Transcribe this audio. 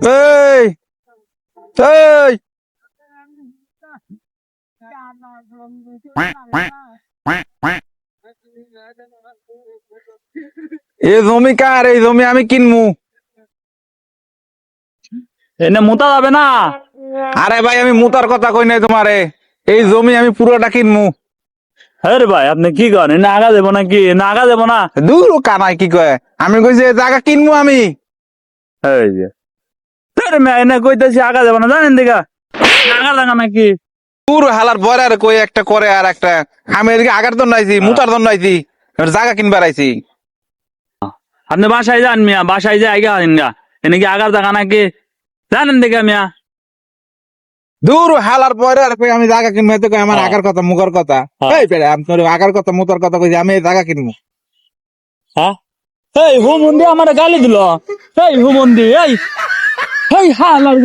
এই এই এই জমি কার? এই জমি আমি কিনবো। এনে মোতা যাবে না। আরে ভাই আমি মুতার কথা কই নাই তোমারে, এই জমি আমি পুরোটা কিনবো। হ্যাঁ রে ভাই, আপনি কি করেন? এনে আগা দেবো নাকি? এনে আগা দেবো না। দূর ও কানাই কি কয়, আমি কইছি এই জায়গা কিনবো আমি। এই যে তোর মেয়ে এনে কইতেছি আগা দেবো না, জানেন দিকা আগা লাগা নাকি? দূর হালার বয়রা আর কই একটা করে আর একটা। আমি এদিকে আগার জন্য আইছি, মুতার জন্য আইছি, জায়গা কিনবার আইছি। আপনি বাসায় যান মিয়া, বাসায় যাই আগা আইন গা। এনে কি আগার জায়গা নাকি? জানেন দিকা মিয়া। দূর হালার বয়রা আর কই আমি জায়গা কিনবো, এতে কই আমার হ্যাঁ। আগার কথা মুখার কথা। হ্যাঁ। এই বেড়া আপনার আগার কথা মুতার কথা কইছি, আমি এই জায়গা কিনবো। হ্যাঁ, এই হুমন্দি আমার গালি দিল। এই হুমন্দি, এই এই হালার